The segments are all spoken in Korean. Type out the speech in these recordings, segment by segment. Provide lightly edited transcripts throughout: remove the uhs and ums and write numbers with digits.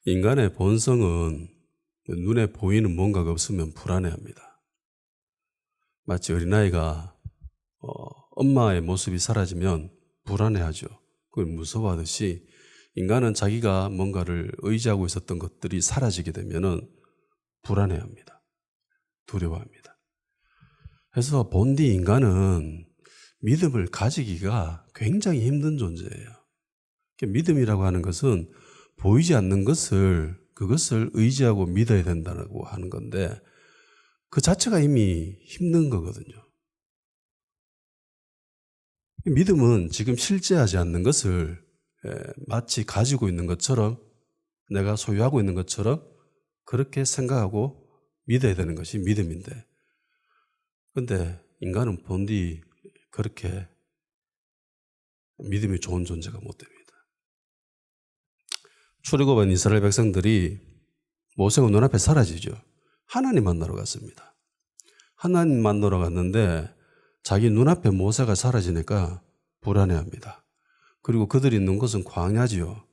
인간의 본성은 눈에 보이는 뭔가가 없으면 불안해합니다. 마치 어린아이가 엄마의 모습이 사라지면 불안해하죠. 그걸 무서워하듯이 인간은 자기가 뭔가를 의지하고 있었던 것들이 사라지게 되면 불안해합니다. 두려워합니다. 그래서 본디 인간은 믿음을 가지기가 굉장히 힘든 존재예요. 믿음이라고 하는 것은 보이지 않는 그것을 의지하고 믿어야 된다고 하는 건데 그 자체가 이미 힘든 거거든요. 믿음은 지금 실제하지 않는 것을 마치 가지고 있는 것처럼 내가 소유하고 있는 것처럼 그렇게 생각하고 믿어야 되는 것이 믿음인데 그런데 인간은 본디 그렇게 믿음이 좋은 존재가 못 됩니다. 출애굽한 이스라엘 백성들이 모세가 눈앞에 사라지죠. 하나님 만나러 갔습니다. 하나님 만나러 갔는데 자기 눈앞에 모세가 사라지니까 불안해합니다. 그리고 그들이 있는 곳은 광야지요.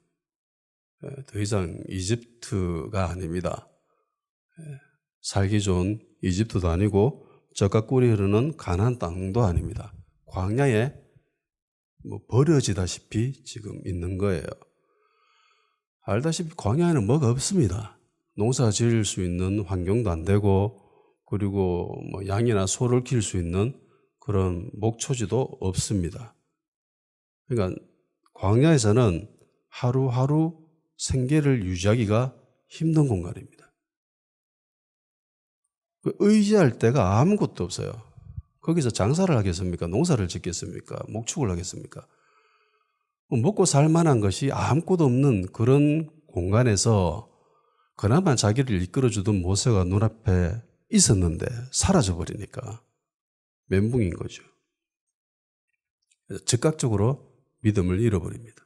더 이상 이집트가 아닙니다. 살기 좋은 이집트도 아니고 젖과 꿀이 흐르는 가나안 땅도 아닙니다. 광야에 버려지다시피 지금 있는 거예요. 알다시피 광야에는 뭐가 없습니다. 농사 지을 수 있는 환경도 안 되고 그리고 양이나 소를 키울 수 있는 그런 목초지도 없습니다. 그러니까 광야에서는 하루하루 생계를 유지하기가 힘든 공간입니다. 의지할 데가 아무것도 없어요. 거기서 장사를 하겠습니까? 농사를 짓겠습니까? 목축을 하겠습니까? 먹고 살 만한 것이 아무것도 없는 그런 공간에서 그나마 자기를 이끌어주던 모세가 눈앞에 있었는데 사라져버리니까 멘붕인 거죠. 즉각적으로 믿음을 잃어버립니다.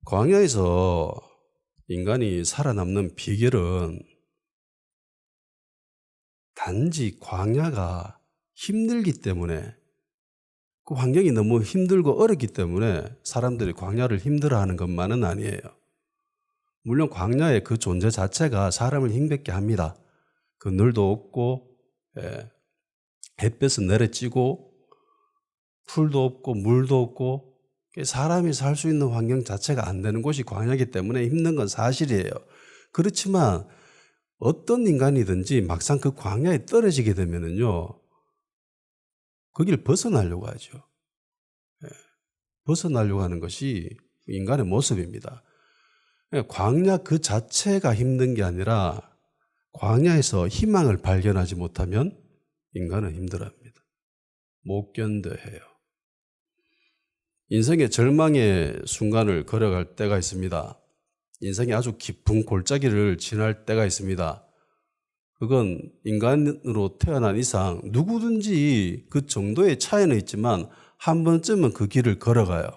광야에서 인간이 살아남는 비결은 단지 광야가 힘들기 때문에 그 환경이 너무 힘들고 어렵기 때문에 사람들이 광야를 힘들어하는 것만은 아니에요. 물론 광야의 그 존재 자체가 사람을 힘겹게 합니다. 그늘도 없고 햇볕은 내려찌고 풀도 없고 물도 없고 사람이 살 수 있는 환경 자체가 안 되는 곳이 광야이기 때문에 힘든 건 사실이에요. 그렇지만 어떤 인간이든지 막상 그 광야에 떨어지게 되면은요, 거기를 벗어나려고 하죠. 벗어나려고 하는 것이 인간의 모습입니다. 광야 그 자체가 힘든 게 아니라 광야에서 희망을 발견하지 못하면 인간은 힘들어합니다. 못 견뎌해요. 인생의 절망의 순간을 걸어갈 때가 있습니다. 인생의 아주 깊은 골짜기를 지날 때가 있습니다. 그건 인간으로 태어난 이상 누구든지 그 정도의 차이는 있지만 한 번쯤은 그 길을 걸어가요.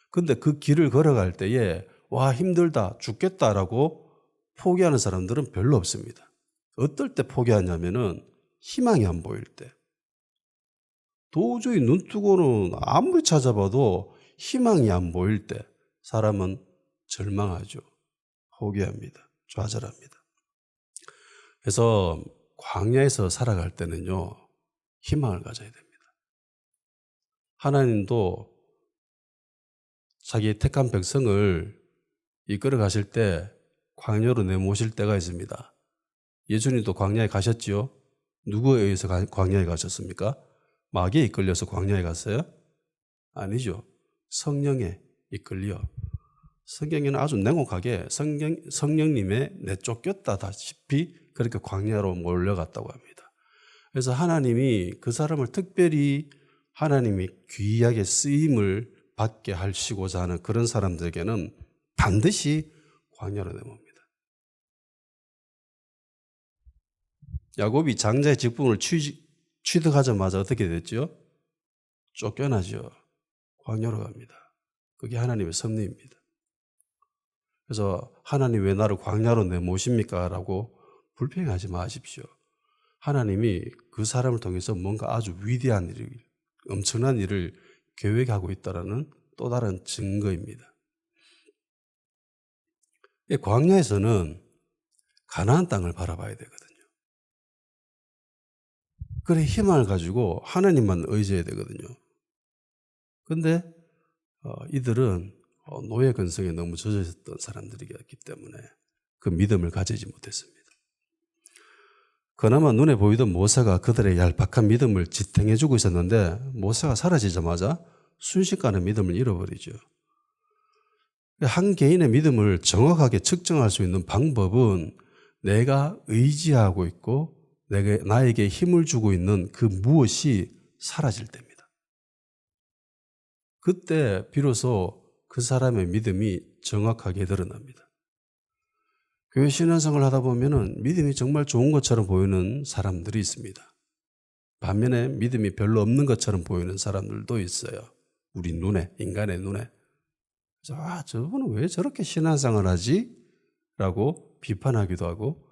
근데 그 길을 걸어갈 때에 와 힘들다 죽겠다라고 포기하는 사람들은 별로 없습니다. 어떨 때 포기하냐면은 희망이 안 보일 때. 도저히 눈뜨고는 아무리 찾아봐도 희망이 안 보일 때 사람은 절망하죠. 포기합니다. 좌절합니다. 그래서 광야에서 살아갈 때는요, 희망을 가져야 됩니다. 하나님도 자기의 택한 백성을 이끌어 가실 때 광야로 내모실 때가 있습니다. 예수님도 광야에 가셨지요? 누구에 의해서 광야에 가셨습니까? 마귀에 이끌려서 광야에 갔어요? 아니죠. 성령에 이끌려. 성경에는 아주 냉혹하게 성령님의 내쫓겼다다시피 그렇게 광야로 몰려갔다고 합니다. 그래서 하나님이 그 사람을 특별히 하나님이 귀하게 쓰임을 받게 하시고자 하는 그런 사람들에게는 반드시 광야로 내모입니다. 야곱이 장자의 직분을 취득하자마자 어떻게 됐죠? 쫓겨나죠. 광야로 갑니다. 그게 하나님의 섭리입니다. 그래서 하나님 왜 나를 광야로 내모십니까? 라고 불평하지 마십시오. 하나님이 그 사람을 통해서 뭔가 아주 위대한 일을, 엄청난 일을 계획하고 있다는 또 다른 증거입니다. 이 광야에서는 가나안 땅을 바라봐야 되거든요. 그래 희망을 가지고 하나님만 의지해야 되거든요. 근데 이들은 노예 근성에 너무 젖어있던 사람들이었기 때문에 그 믿음을 가지지 못했습니다. 그나마 눈에 보이던 모세가 그들의 얄팍한 믿음을 지탱해주고 있었는데 모세가 사라지자마자 순식간에 믿음을 잃어버리죠. 한 개인의 믿음을 정확하게 측정할 수 있는 방법은 내가 의지하고 있고 나에게 힘을 주고 있는 그 무엇이 사라질 때입니다. 그때 비로소 그 사람의 믿음이 정확하게 드러납니다. 교회 신앙생활을 하다 보면은 믿음이 정말 좋은 것처럼 보이는 사람들이 있습니다. 반면에 믿음이 별로 없는 것처럼 보이는 사람들도 있어요. 우리 눈에, 인간의 눈에. 그래서 저분은 왜 저렇게 신앙생활을 하지? 라고 비판하기도 하고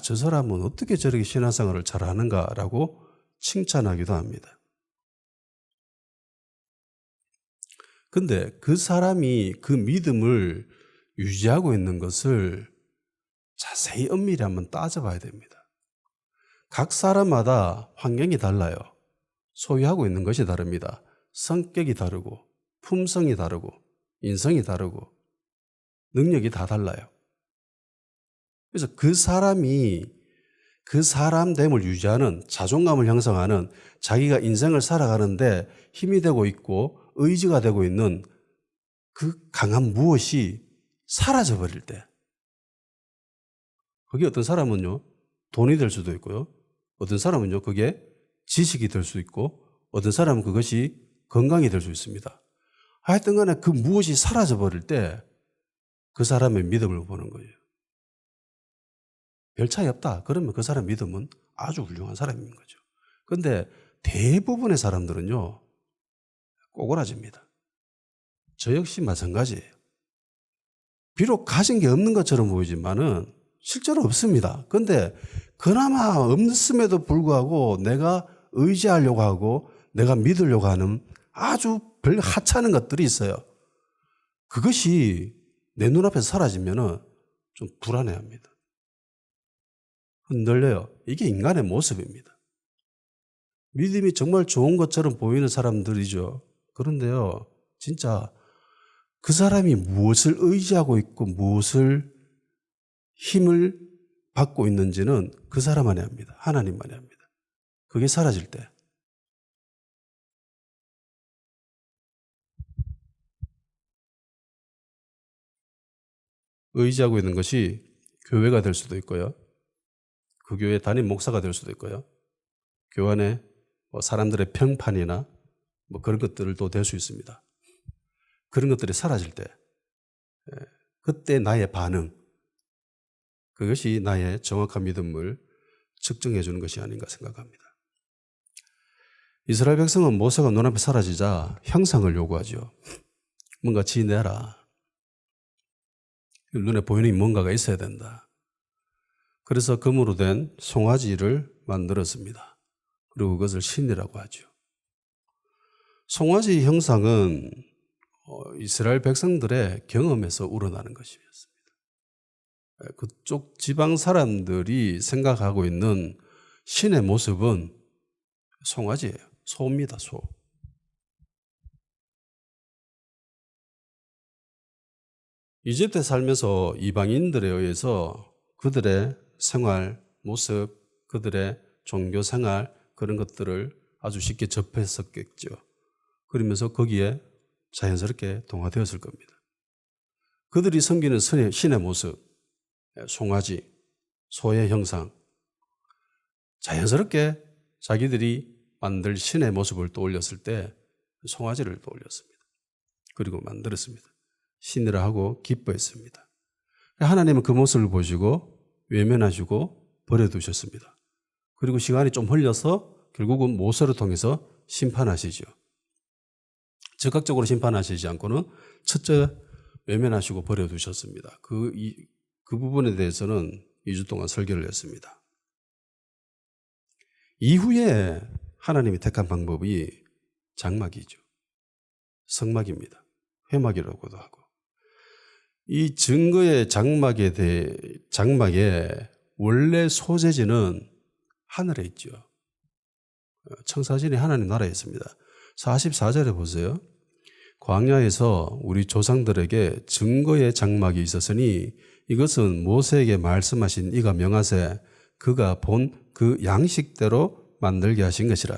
저 사람은 어떻게 저렇게 신앙생활을 잘하는가? 라고 칭찬하기도 합니다. 근데 그 사람이 그 믿음을 유지하고 있는 것을 자세히 엄밀히 한번 따져봐야 됩니다. 각 사람마다 환경이 달라요. 소유하고 있는 것이 다릅니다. 성격이 다르고 품성이 다르고 인성이 다르고 능력이 다 달라요. 그래서 그 사람이 그 사람됨을 유지하는 자존감을 형성하는 자기가 인생을 살아가는데 힘이 되고 있고 의지가 되고 있는 그 강한 무엇이 사라져버릴 때 그게 어떤 사람은요 돈이 될 수도 있고요 어떤 사람은요 그게 지식이 될 수 있고 어떤 사람은 그것이 건강이 될 수 있습니다. 하여튼 간에 그 무엇이 사라져버릴 때 그 사람의 믿음을 보는 거예요. 별 차이 없다. 그러면 그 사람 믿음은 아주 훌륭한 사람인 거죠. 그런데 대부분의 사람들은요 꼬그라집니다. 저 역시 마찬가지예요. 비록 가진 게 없는 것처럼 보이지만은 실제로 없습니다. 그런데 그나마 없음에도 불구하고 내가 의지하려고 하고 내가 믿으려고 하는 아주 별 하찮은 것들이 있어요. 그것이 내 눈앞에서 사라지면은 좀 불안해합니다. 흔들려요. 이게 인간의 모습입니다. 믿음이 정말 좋은 것처럼 보이는 사람들이죠. 그런데요, 진짜 그 사람이 무엇을 의지하고 있고 무엇을 힘을 받고 있는지는 그 사람만이 압니다. 하나님만이 압니다. 그게 사라질 때. 의지하고 있는 것이 교회가 될 수도 있고요. 그 교회 담임 목사가 될 수도 있고요. 교회 안에 사람들의 평판이나 그런 것들도 될 수 있습니다. 그런 것들이 사라질 때 그때 나의 반응 그것이 나의 정확한 믿음을 측정해 주는 것이 아닌가 생각합니다. 이스라엘 백성은 모세가 눈앞에 사라지자 형상을 요구하죠. 뭔가 지내라. 눈에 보이는 뭔가가 있어야 된다. 그래서 금으로 된 송아지를 만들었습니다. 그리고 그것을 신이라고 하죠. 송아지 형상은 이스라엘 백성들의 경험에서 우러나는 것이었습니다. 그쪽 지방 사람들이 생각하고 있는 신의 모습은 송아지예요. 소입니다. 소. 이집트에 살면서 이방인들에 의해서 그들의 생활, 모습, 그들의 종교 생활 그런 것들을 아주 쉽게 접했었겠죠. 그러면서 거기에 자연스럽게 동화되었을 겁니다. 그들이 섬기는 신의 모습, 송아지, 소의 형상, 자연스럽게 자기들이 만들 신의 모습을 떠올렸을 때 송아지를 떠올렸습니다. 그리고 만들었습니다. 신이라 하고 기뻐했습니다. 하나님은 그 모습을 보시고 외면하시고 버려두셨습니다. 그리고 시간이 좀 흘려서 결국은 모세를 통해서 심판하시죠. 즉각적으로 심판하시지 않고는 첫째 외면하시고 버려두셨습니다. 그 부분에 대해서는 2주 동안 설교를 했습니다. 이후에 하나님이 택한 방법이 장막이죠. 성막입니다. 회막이라고도 하고. 이 증거의 장막의 원래 소재지는 하늘에 있죠. 청사진이 하나님 나라에 있습니다. 44절에 보세요. 광야에서 우리 조상들에게 증거의 장막이 있었으니 이것은 모세에게 말씀하신 이가 명하세 그가 본 그 양식대로 만들게 하신 것이라.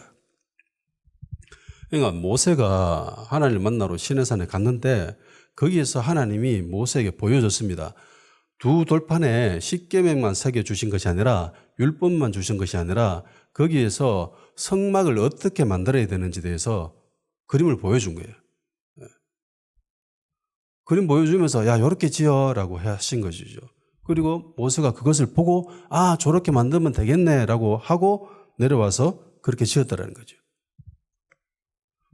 그러니까 모세가 하나님을 만나러 시내산에 갔는데 거기에서 하나님이 모세에게 보여줬습니다. 두 돌판에 십계명만 새겨주신 것이 아니라 율법만 주신 것이 아니라 거기에서 성막을 어떻게 만들어야 되는지에 대해서 그림을 보여준 거예요. 그림 보여주면서 야 이렇게 지어라고 하신 것이죠. 그리고 모세가 그것을 보고 아 저렇게 만들면 되겠네라고 하고 내려와서 그렇게 지었다라는 거죠.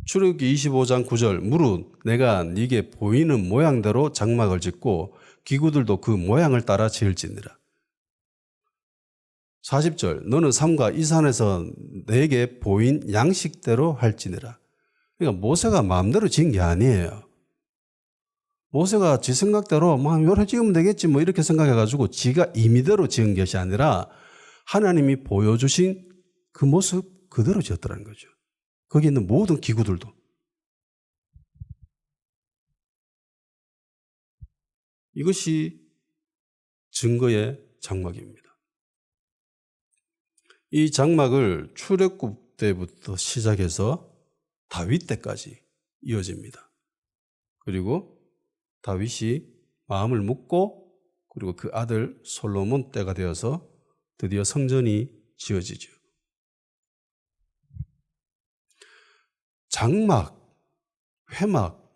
출애굽기 25장 9절 무릇 내가 네게 보이는 모양대로 장막을 짓고 기구들도 그 모양을 따라 지을지니라. 40절 너는 삼가 이 산에서 내게 보인 양식대로 할지니라. 그러니까 모세가 마음대로 지은 게 아니에요. 모세가 지 생각대로 뭐 요렇게 지으면 되겠지 뭐 이렇게 생각해가지고 지가 임의대로 지은 것이 아니라 하나님이 보여주신 그 모습 그대로 지었더라는 거죠. 거기 있는 모든 기구들도. 이것이 증거의 장막입니다. 이 장막을 출애굽 때부터 시작해서 다윗 때까지 이어집니다. 그리고 다윗이 마음을 먹고 그리고 그 아들 솔로몬 때가 되어서 드디어 성전이 지어지죠. 장막, 회막,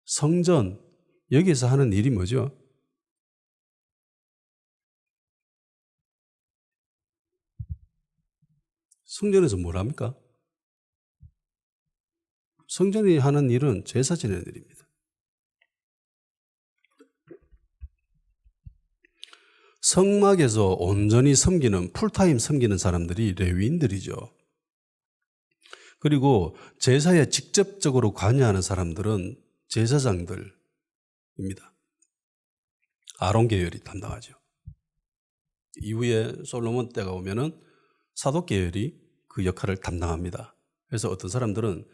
성전 여기서 하는 일이 뭐죠? 성전에서 뭘 합니까? 성전이 하는 일은 제사 지내는 일입니다. 성막에서 온전히 섬기는 풀타임 섬기는 사람들이 레위인들이죠. 그리고 제사에 직접적으로 관여하는 사람들은 제사장들입니다. 아론 계열이 담당하죠. 이후에 솔로몬 때가 오면은 사독 계열이 그 역할을 담당합니다. 그래서 어떤 사람들은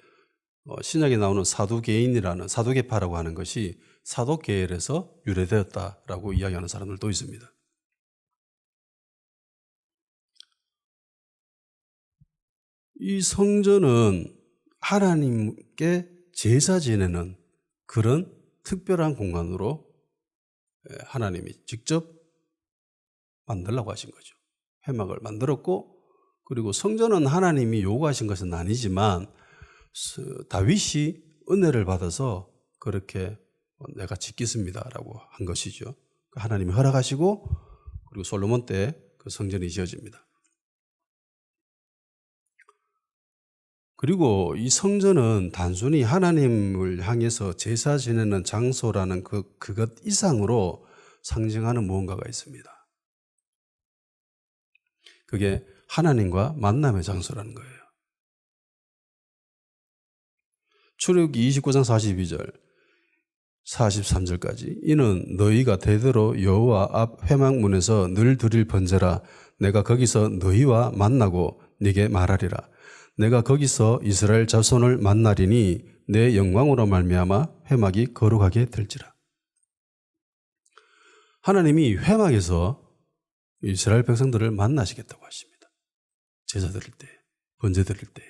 신약에 나오는 사두개인이라는 사두개파라고 하는 것이 사독 계열에서 유래되었다라고 이야기하는 사람들도 있습니다. 이 성전은 하나님께 제사 지내는 그런 특별한 공간으로 하나님이 직접 만들라고 하신 거죠. 회막을 만들었고 그리고 성전은 하나님이 요구하신 것은 아니지만 다윗이 은혜를 받아서 그렇게 내가 짓겠습니다라고 한 것이죠. 하나님이 허락하시고 그리고 솔로몬 때 그 성전이 지어집니다. 그리고 이 성전은 단순히 하나님을 향해서 제사 지내는 장소라는 그것 이상으로 상징하는 무언가가 있습니다. 그게 하나님과 만남의 장소라는 거예요. 출애굽기 29장 42절 43절까지 이는 너희가 대대로 여호와 앞 회막문에서 늘 드릴 번제라 내가 거기서 너희와 만나고 네게 말하리라 내가 거기서 이스라엘 자손을 만나리니 내 영광으로 말미암아 회막이 거룩하게 될지라. 하나님이 회막에서 이스라엘 백성들을 만나시겠다고 하십니다. 제사 드릴 때, 번제 드릴 때.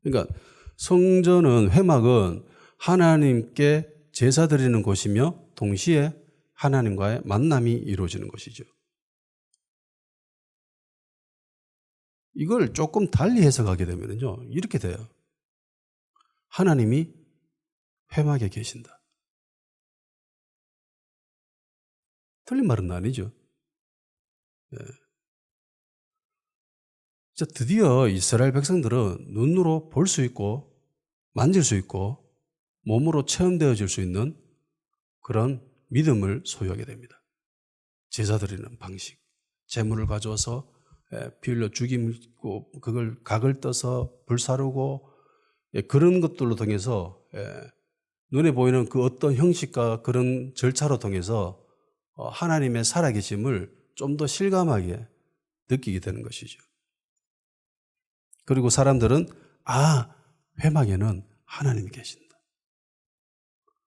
그러니까 성전은 회막은 하나님께 제사 드리는 곳이며 동시에 하나님과의 만남이 이루어지는 것이죠. 이걸 조금 달리 해석하게 되면요 이렇게 돼요. 하나님이 회막에 계신다. 틀린 말은 아니죠. 네. 드디어 이스라엘 백성들은 눈으로 볼 수 있고 만질 수 있고 몸으로 체험되어질 수 있는 그런 믿음을 소유하게 됩니다. 제사 드리는 방식, 제물을 가져와서 피 흘려 죽이고 그걸 각을 떠서 불사르고 그런 것들로 통해서 눈에 보이는 그 어떤 형식과 그런 절차로 통해서 하나님의 살아계심을 좀 더 실감하게 느끼게 되는 것이죠. 그리고 사람들은 회막에는 하나님이 계신다.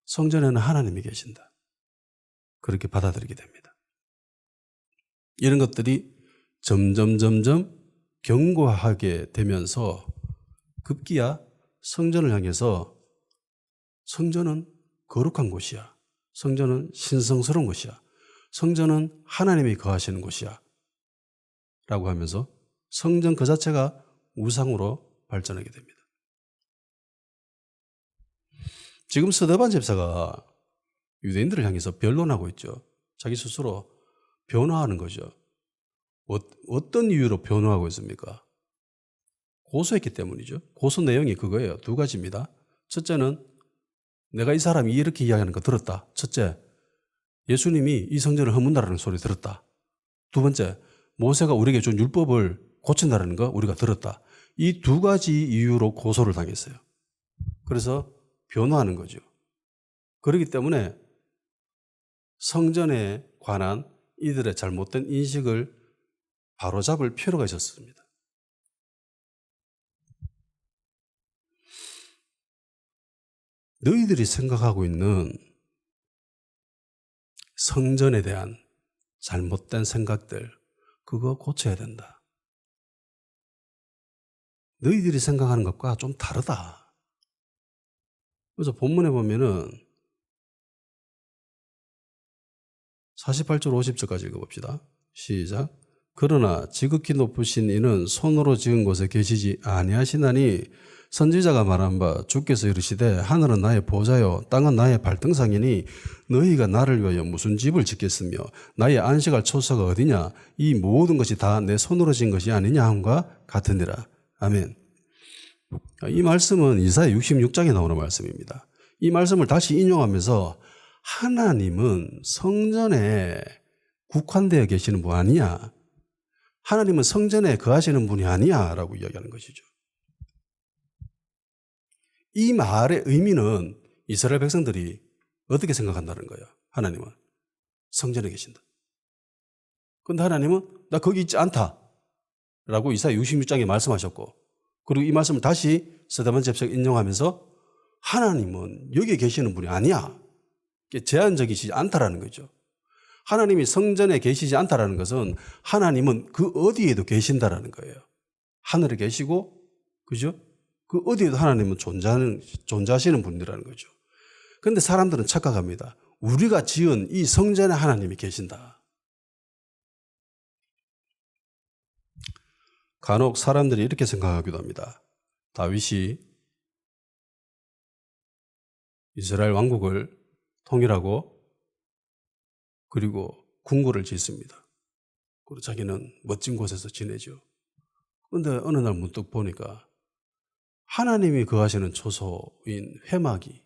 성전에는 하나님이 계신다. 그렇게 받아들이게 됩니다. 이런 것들이 점점 견고하게 되면서 급기야 성전을 향해서 성전은 거룩한 곳이야. 성전은 신성스러운 곳이야. 성전은 하나님이 거하시는 곳이야. 라고 하면서 성전 그 자체가 우상으로 발전하게 됩니다. 지금 스데반 집사가 유대인들을 향해서 변론하고 있죠. 자기 스스로 변호하는 거죠. 어떤 이유로 변호하고 있습니까? 고소했기 때문이죠. 고소 내용이 그거예요. 두 가지입니다. 첫째는 내가 이 사람이 이렇게 이야기하는 거 들었다. 첫째, 예수님이 이 성전을 허문다라는 소리 들었다. 두 번째, 모세가 우리에게 준 율법을 고친다라는 거 우리가 들었다. 이 두 가지 이유로 고소를 당했어요. 그래서 변호하는 거죠. 그렇기 때문에 성전에 관한 이들의 잘못된 인식을 바로잡을 필요가 있었습니다. 너희들이 생각하고 있는 성전에 대한 잘못된 생각들, 그거 고쳐야 된다. 너희들이 생각하는 것과 좀 다르다. 그래서 본문에 보면은 48절 50절까지 읽어봅시다. 시작. 그러나 지극히 높으신 이는 손으로 지은 곳에 계시지 아니하시나니 선지자가 말한 바 주께서 이르시되 하늘은 나의 보좌요 땅은 나의 발등상이니 너희가 나를 위하여 무슨 집을 짓겠으며 나의 안식할 초소가 어디냐 이 모든 것이 다 내 손으로 지은 것이 아니냐 함과 같으니라. 아멘. 이 말씀은 이사야 66장에 나오는 말씀입니다. 이 말씀을 다시 인용하면서 하나님은 성전에 국한되어 계시는 분 아니냐, 하나님은 성전에 거하시는 분이 아니야 라고 이야기하는 것이죠. 이 말의 의미는 이스라엘 백성들이 어떻게 생각한다는 거예요. 하나님은 성전에 계신다. 그런데 하나님은 나 거기 있지 않다 라고 이사야 66장에 말씀하셨고, 그리고 이 말씀을 다시 스데반 집사가 인용하면서 하나님은 여기에 계시는 분이 아니야, 제한적이지 않다라는 거죠. 하나님이 성전에 계시지 않다라는 것은 하나님은 그 어디에도 계신다라는 거예요. 하늘에 계시고, 그죠? 그 어디에도 하나님은 존재하시는 분이라는 거죠. 그런데 사람들은 착각합니다. 우리가 지은 이 성전에 하나님이 계신다. 간혹 사람들이 이렇게 생각하기도 합니다. 다윗이 이스라엘 왕국을 통일하고 그리고 궁궐을 짓습니다. 그리고 자기는 멋진 곳에서 지내죠. 그런데 어느 날 문득 보니까 하나님이 거하시는 초소인 회막이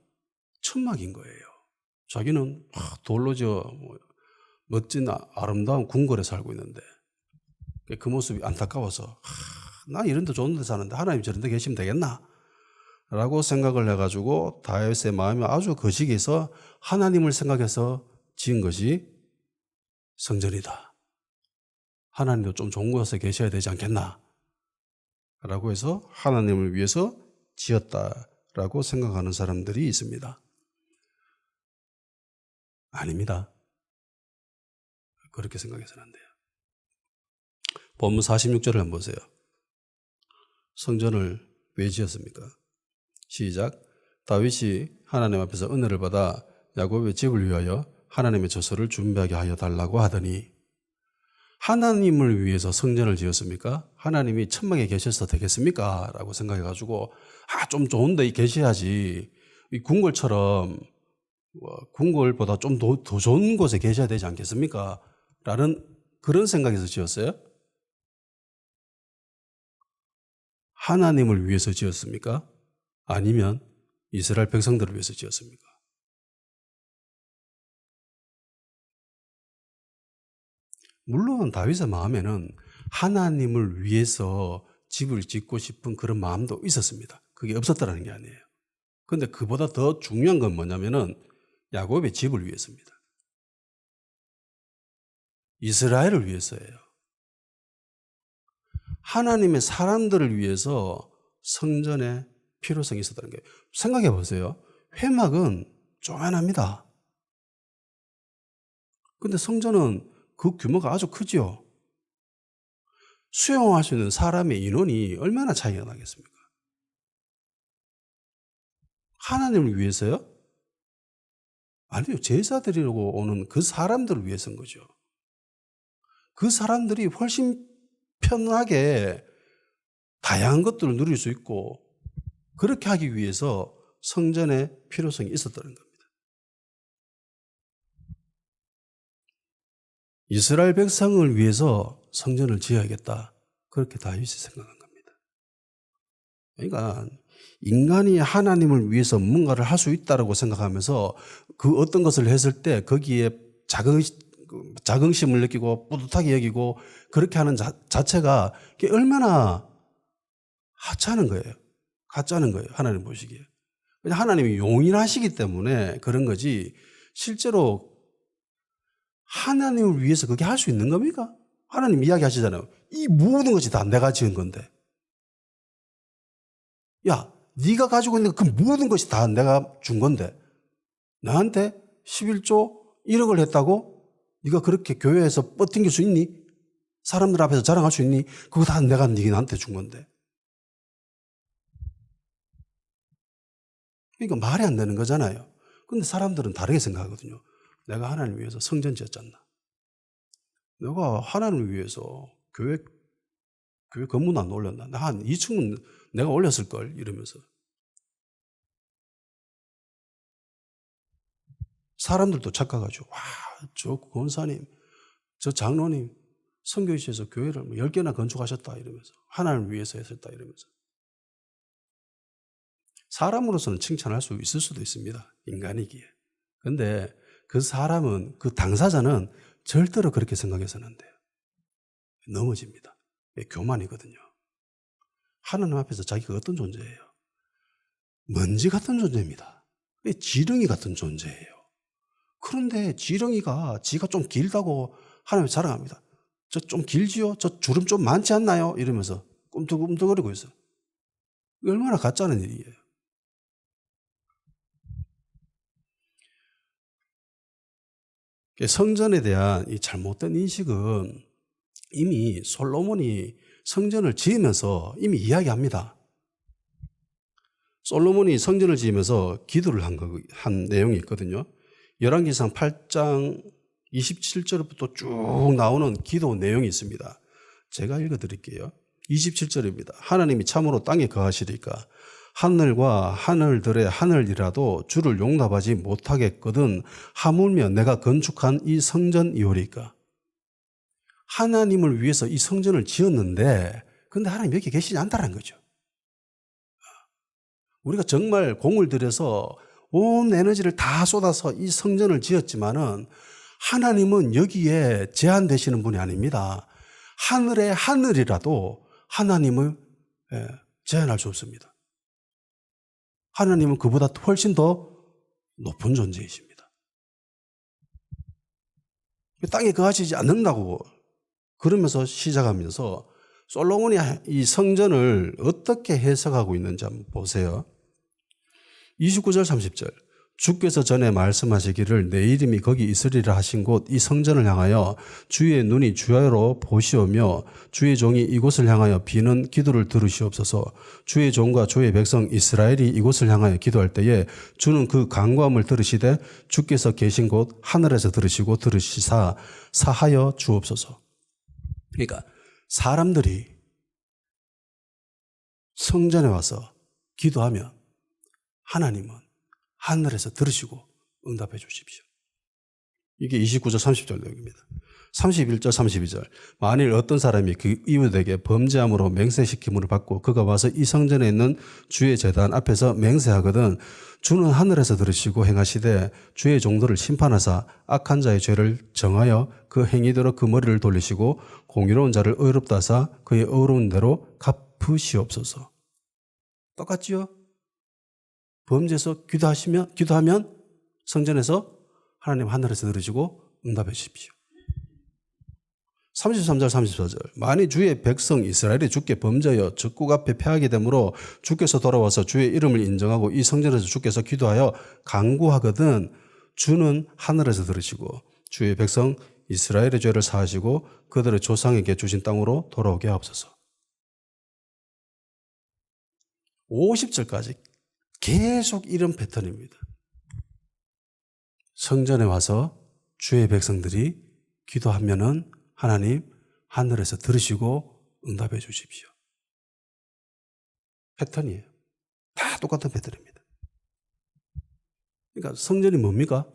천막인 거예요. 자기는 돌로 지어 멋진 아름다운 궁궐에 살고 있는데 그 모습이 안타까워서 나 이런 데 좋은 데 사는데 하나님 저런 데 계시면 되겠나? 라고 생각을 해가지고 다윗의 마음이 아주 거시기해서 하나님을 생각해서 지은 것이 성전이다. 하나님도 좀 좋은 곳에 계셔야 되지 않겠나? 라고 해서 하나님을 위해서 지었다라고 생각하는 사람들이 있습니다. 아닙니다. 그렇게 생각해서는 안 돼요. 본문 46절을 한번 보세요. 성전을 왜 지었습니까? 시작. 다윗이 하나님 앞에서 은혜를 받아 야곱의 집을 위하여 하나님의 저소를 준비하게 하여 달라고 하더니, 하나님을 위해서 성전을 지었습니까? 하나님이 천막에 계셔서 되겠습니까? 라고 생각해가지고 좀 좋은 데 계셔야지, 이 궁궐처럼 궁궐보다 좀 더 좋은 곳에 계셔야 되지 않겠습니까? 라는 그런 생각에서 지었어요? 하나님을 위해서 지었습니까? 아니면 이스라엘 백성들을 위해서 지었습니까? 물론 다윗의 마음에는 하나님을 위해서 집을 짓고 싶은 그런 마음도 있었습니다. 그게 없었다는 게 아니에요. 근데 그보다 더 중요한 건 뭐냐면은 야곱의 집을 위해서입니다. 이스라엘을 위해서예요. 하나님의 사람들을 위해서 성전의 필요성이 있었다는 거예요. 생각해 보세요. 회막은 조그만합니다. 근데 성전은 그 규모가 아주 크죠. 수용할 수 있는 사람의 인원이 얼마나 차이가 나겠습니까? 하나님을 위해서요? 아니요. 제사 드리려고 오는 그 사람들을 위해서인 거죠. 그 사람들이 훨씬 편하게 다양한 것들을 누릴 수 있고 그렇게 하기 위해서 성전의 필요성이 있었다는 겁니다. 이스라엘 백성을 위해서 성전을 지어야겠다. 그렇게 다윗이 생각한 겁니다. 그러니까 인간이 하나님을 위해서 뭔가를 할 수 있다고 생각하면서 그 어떤 것을 했을 때 거기에 자긍심을 느끼고 뿌듯하게 여기고 그렇게 하는 자체가 얼마나 하찮은 거예요. 가짜는 거예요. 하나님 보시기에. 하나님이 용인하시기 때문에 그런 거지 실제로 하나님을 위해서 그게 할 수 있는 겁니까? 하나님 이야기하시잖아요. 이 모든 것이 다 내가 지은 건데. 야, 네가 가지고 있는 그 모든 것이 다 내가 준 건데 나한테 11조 1억을 했다고? 네가 그렇게 교회에서 뻗팅길 수 있니? 사람들 앞에서 자랑할 수 있니? 그거 다 내가 네한테 준 건데. 그러니까 말이 안 되는 거잖아요. 근데 사람들은 다르게 생각하거든요. 내가 하나님을 위해서 성전 지었잖아. 내가 하나님을 위해서 교회 건물 안 올렸나? 나 한 2층은 내가 올렸을걸 이러면서. 사람들도 착각하죠. 와, 저 권사님, 저 장로님 선교지에서 교회를 10개나 건축하셨다 이러면서. 하나님을 위해서 했었다 이러면서. 사람으로서는 칭찬할 수 있을 수도 있습니다. 인간이기에. 근데 그 사람은, 그 당사자는 절대로 그렇게 생각해서는 안 돼요. 넘어집니다. 교만이거든요. 하나님 앞에서 자기가 어떤 존재예요? 먼지 같은 존재입니다. 지렁이 같은 존재예요. 그런데 지렁이가 지가 좀 길다고 하나님 자랑합니다. 저 좀 길지요? 저 주름 좀 많지 않나요? 이러면서 꿈틀꿈틀거리고 있어요. 얼마나 가짜는 일이에요. 성전에 대한 이 잘못된 인식은 이미 솔로몬이 성전을 지으면서 이미 이야기합니다. 솔로몬이 성전을 지으면서 기도를 한 내용이 있거든요. 열왕기상 8장 27절부터 쭉 나오는 기도 내용이 있습니다. 제가 읽어드릴게요. 27절입니다. 하나님이 참으로 땅에 거하시리까 하늘과 하늘들의 하늘이라도 주를 용납하지 못하겠거든 하물며 내가 건축한 이 성전이오리까. 하나님을 위해서 이 성전을 지었는데 근데 하나님 여기 계시지 않다는 거죠. 우리가 정말 공을 들여서 온 에너지를 다 쏟아서 이 성전을 지었지만은 하나님은 여기에 제한되시는 분이 아닙니다. 하늘의 하늘이라도 하나님을 제한할 수 없습니다. 하나님은 그보다 훨씬 더 높은 존재이십니다. 땅에 거하시지 않는다고 그러면서 시작하면서 솔로몬이 이 성전을 어떻게 해석하고 있는지 한번 보세요. 29절 30절 주께서 전에 말씀하시기를 내 이름이 거기 있으리라 하신 곳 이 성전을 향하여 주의 눈이 주야로 보시오며 주의 종이 이곳을 향하여 비는 기도를 들으시옵소서. 주의 종과 주의 백성 이스라엘이 이곳을 향하여 기도할 때에 주는 그 간구함을 들으시되 주께서 계신 곳 하늘에서 들으시고 들으시사 사하여 주옵소서. 그러니까 사람들이 성전에 와서 기도하면 하나님은 하늘에서 들으시고 응답해 주십시오. 이게 29절 30절 내용입니다. 31절 32절 만일 어떤 사람이 그 이웃에게 범죄함으로 맹세시킴을 받고 그가 와서 이 성전에 있는 주의 제단 앞에서 맹세하거든 주는 하늘에서 들으시고 행하시되 주의 종들을 심판하사 악한 자의 죄를 정하여 그 행위대로 그 머리를 돌리시고 공의로운 자를 의롭다 하사 그의 의로운 대로 갚으시옵소서. 똑같지요? 범죄에서 기도하면 성전에서 하나님 하늘에서 들으시고 응답해 주십시오. 33절 34절 만일 주의 백성 이스라엘이 주께 범죄하여 적국 앞에 패하게 되므로 주께서 돌아와서 주의 이름을 인정하고 이 성전에서 주께서 기도하여 간구하거든 주는 하늘에서 들으시고 주의 백성 이스라엘의 죄를 사하시고 그들의 조상에게 주신 땅으로 돌아오게 하옵소서. 50절까지 계속 이런 패턴입니다. 성전에 와서 주의 백성들이 기도하면은 하나님 하늘에서 들으시고 응답해 주십시오. 패턴이에요. 다 똑같은 패턴입니다. 그러니까 성전이 뭡니까?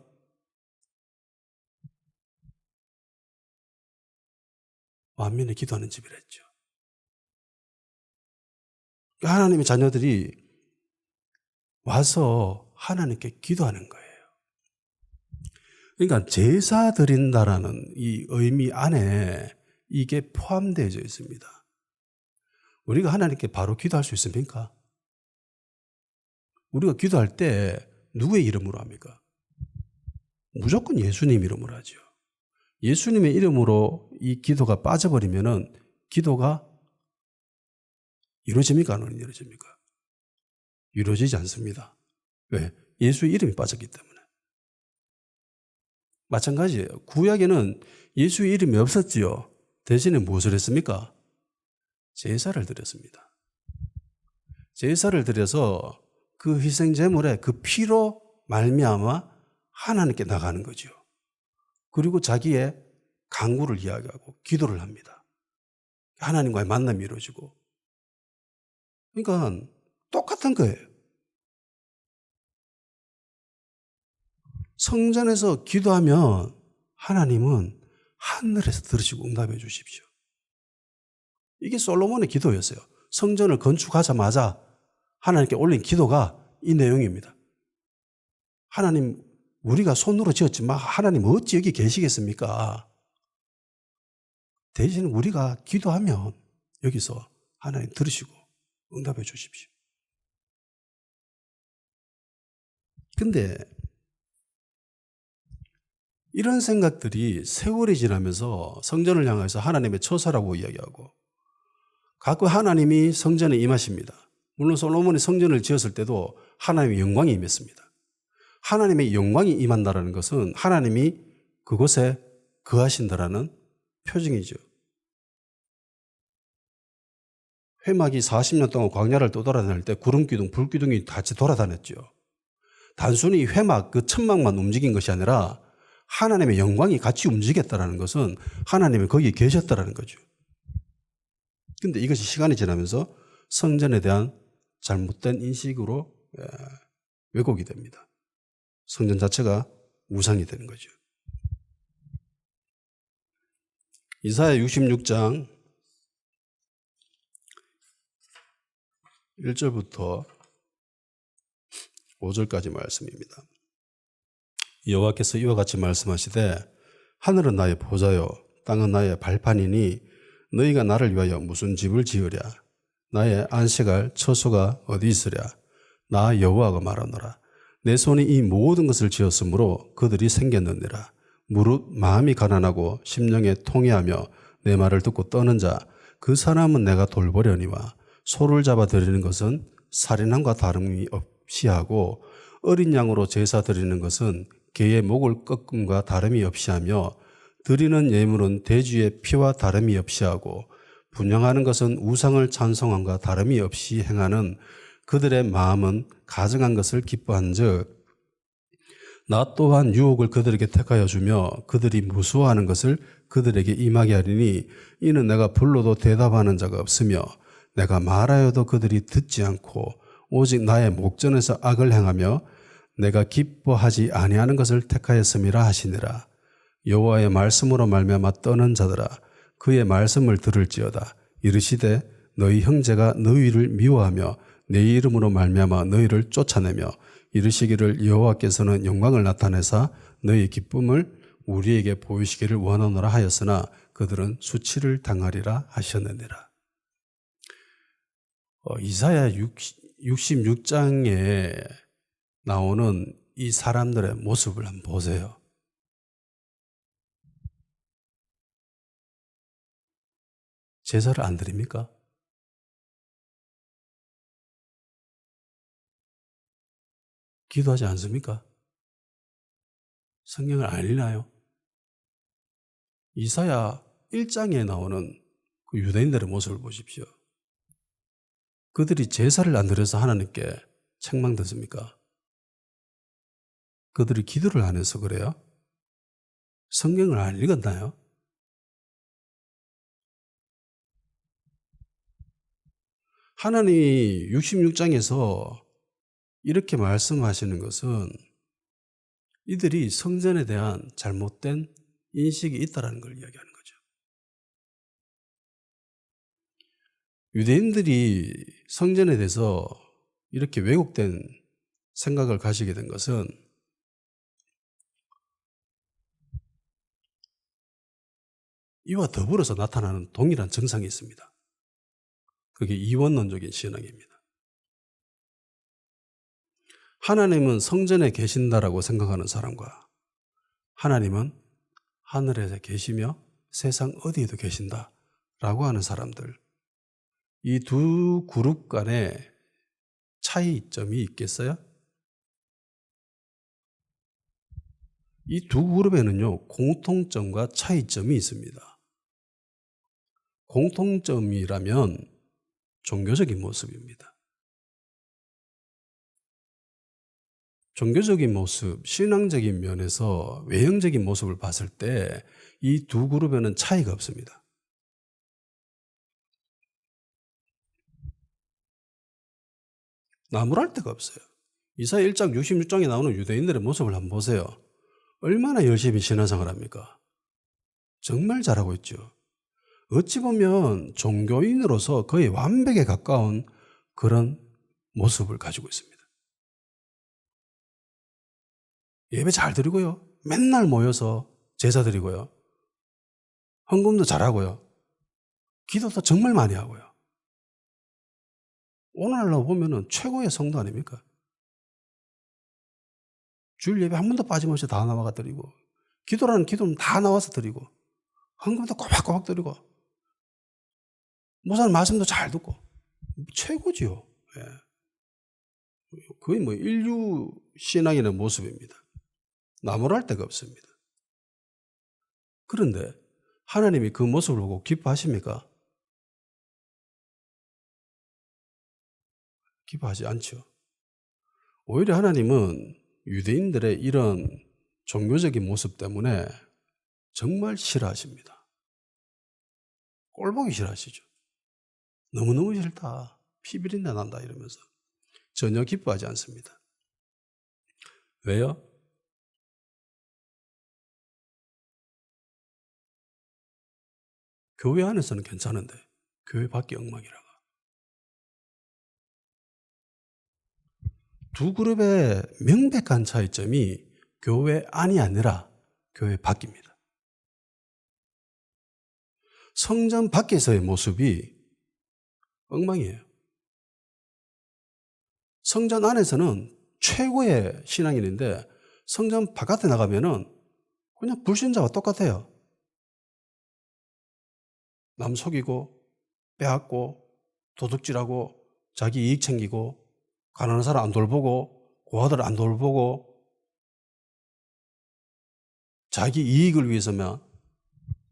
만민이 기도하는 집이라 했죠. 하나님의 자녀들이 와서 하나님께 기도하는 거예요. 그러니까 제사 드린다라는 이 의미 안에 이게 포함되어 있습니다. 우리가 하나님께 바로 기도할 수 있습니까? 우리가 기도할 때 누구의 이름으로 합니까? 무조건 예수님 이름으로 하죠. 예수님의 이름으로 이 기도가 빠져버리면은 기도가 이루어집니까? 안 이루어집니까? 이루어지지 않습니다. 왜? 예수의 이름이 빠졌기 때문에. 마찬가지예요. 구약에는 예수의 이름이 없었지요. 대신에 무엇을 했습니까? 제사를 드렸습니다. 제사를 드려서 그 희생제물에 그 피로 말미암아 하나님께 나가는 거죠. 그리고 자기의 간구를 이야기하고 기도를 합니다. 하나님과의 만남이 이루어지고. 그러니까 똑같은 거예요. 성전에서 기도하면 하나님은 하늘에서 들으시고 응답해 주십시오. 이게 솔로몬의 기도였어요. 성전을 건축하자마자 하나님께 올린 기도가 이 내용입니다. 하나님, 우리가 손으로 지었지만 하나님 어찌 여기 계시겠습니까? 대신 우리가 기도하면 여기서 하나님 들으시고 응답해 주십시오. 근데 이런 생각들이 세월이 지나면서 성전을 향해서 하나님의 처사라고 이야기하고 가끔 하나님이 성전에 임하십니다. 물론 솔로몬이 성전을 지었을 때도 하나님의 영광이 임했습니다. 하나님의 영광이 임한다는 것은 하나님이 그곳에 거하신다라는 표징이죠. 회막이 40년 동안 광야를 떠돌아다닐 때 구름기둥, 불기둥이 같이 돌아다녔죠. 단순히 회막 그 천막만 움직인 것이 아니라 하나님의 영광이 같이 움직였다는 것은 하나님이 거기에 계셨다는 거죠. 그런데 이것이 시간이 지나면서 성전에 대한 잘못된 인식으로 왜곡이 됩니다. 성전 자체가 우상이 되는 거죠. 이사야 66장 1절부터 5절까지 말씀입니다. 여호와께서 이와 같이 말씀하시되 하늘은 나의 보좌요 땅은 나의 발판이니 너희가 나를 위하여 무슨 집을 지으랴. 나의 안식할 처소가 어디 있으랴. 나 여호와가 말하노라. 내 손이 이 모든 것을 지었으므로 그들이 생겼느니라. 무릇 마음이 가난하고 심령에 통회하며 내 말을 듣고 떠는 자 그 사람은 내가 돌보려니와 소를 잡아 드리는 것은 살인함과 다름이 없이 하고 어린 양으로 제사 드리는 것은 개의 목을 꺾음과 다름이 없이 하며 드리는 예물은 돼지의 피와 다름이 없이 하고 분향하는 것은 우상을 찬송함과 다름이 없이 행하는 그들의 마음은 가증한 것을 기뻐한즉 나 또한 유혹을 그들에게 택하여 주며 그들이 무수워하는 것을 그들에게 임하게 하리니 이는 내가 불러도 대답하는 자가 없으며 내가 말하여도 그들이 듣지 않고 오직 나의 목전에서 악을 행하며 내가 기뻐하지 아니하는 것을 택하였음이라 하시니라. 여호와의 말씀으로 말미암아 떠는 자들아 그의 말씀을 들을지어다. 이르시되 너희 형제가 너희를 미워하며 내 이름으로 말미암아 너희를 쫓아내며 이르시기를 여호와께서는 영광을 나타내사 너희 기쁨을 우리에게 보이시기를 원하노라 하였으나 그들은 수치를 당하리라 하셨느니라. 이사야 66장에 나오는 이 사람들의 모습을 한번 보세요. 제사를 안 드립니까? 기도하지 않습니까? 성경을 안 읽나요? 이사야 1장에 나오는 그 유대인들의 모습을 보십시오. 그들이 제사를 안 드려서 하나님께 책망됐습니까? 그들이 기도를 안 해서 그래요? 성경을 안 읽었나요? 하나님이 66장에서 이렇게 말씀하시는 것은 이들이 성전에 대한 잘못된 인식이 있다는 걸 이야기하는 거죠. 유대인들이 성전에 대해서 이렇게 왜곡된 생각을 가지게 된 것은 이와 더불어서 나타나는 동일한 증상이 있습니다. 그게 이원론적인 신앙입니다. 하나님은 성전에 계신다라고 생각하는 사람과 하나님은 하늘에 계시며 세상 어디에도 계신다라고 하는 사람들, 이 두 그룹 간에 차이점이 있겠어요? 이 두 그룹에는요, 공통점과 차이점이 있습니다. 공통점이라면 종교적인 모습입니다. 종교적인 모습, 신앙적인 면에서 외형적인 모습을 봤을 때 이 두 그룹에는 차이가 없습니다. 나무랄 데가 없어요. 이사야 1장 66장에 나오는 유대인들의 모습을 한번 보세요. 얼마나 열심히 신앙생활 합니까? 정말 잘하고 있죠. 어찌 보면 종교인으로서 거의 완벽에 가까운 그런 모습을 가지고 있습니다. 예배 잘 드리고요. 맨날 모여서 제사 드리고요. 헌금도 잘하고요. 기도도 정말 많이 하고요. 오늘날로 보면은 최고의 성도 아닙니까? 주일 예배 한 번도 빠짐없이 다 나와가 드리고, 기도라는 기도는 다 나와서 드리고, 헌금도 꼬박꼬박 드리고, 목사님 말씀도 잘 듣고, 최고지요. 예. 거의 뭐 인류 신앙인의 모습입니다. 나무랄 데가 없습니다. 그런데 하나님이 그 모습을 보고 기뻐하십니까? 기뻐하지 않죠. 오히려 하나님은 유대인들의 이런 종교적인 모습 때문에 정말 싫어하십니다. 꼴보기 싫어하시죠. 너무너무 싫다. 피비린내 난다 이러면서 전혀 기뻐하지 않습니다. 왜요? 교회 안에서는 괜찮은데 교회 밖이 엉망이라고. 두 그룹의 명백한 차이점이 교회 안이 아니라 교회 밖입니다. 성전 밖에서의 모습이 엉망이에요. 성전 안에서는 최고의 신앙인인데 성전 바깥에 나가면은 그냥 불신자와 똑같아요. 남 속이고 빼앗고 도둑질하고 자기 이익 챙기고 가난한 사람 안 돌보고 고아들 안 돌보고 자기 이익을 위해서만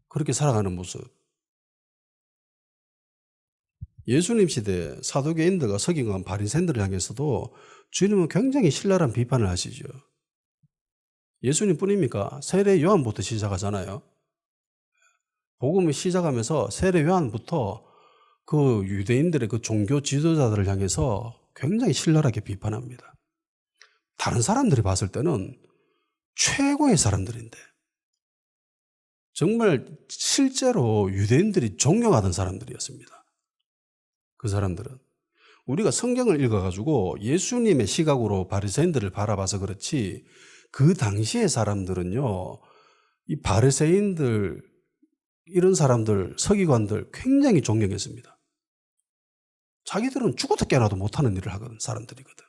그렇게 살아가는 모습. 예수님 시대 사두개인들과 서기관 바리새인들을 향해서도 주님은 굉장히 신랄한 비판을 하시죠. 예수님뿐입니까? 세례 요한부터 시작하잖아요. 복음을 시작하면서 세례 요한부터 그 유대인들의 그 종교 지도자들을 향해서 굉장히 신랄하게 비판합니다. 다른 사람들이 봤을 때는 최고의 사람들인데 정말 실제로 유대인들이 존경하던 사람들이었습니다. 그 사람들은 우리가 성경을 읽어가지고 예수님의 시각으로 바리새인들을 바라봐서 그렇지 그 당시의 사람들은요, 이 바리새인들 이런 사람들 서기관들 굉장히 존경했습니다. 자기들은 죽어도 깨어나도 못하는 일을 하거든 사람들이거든.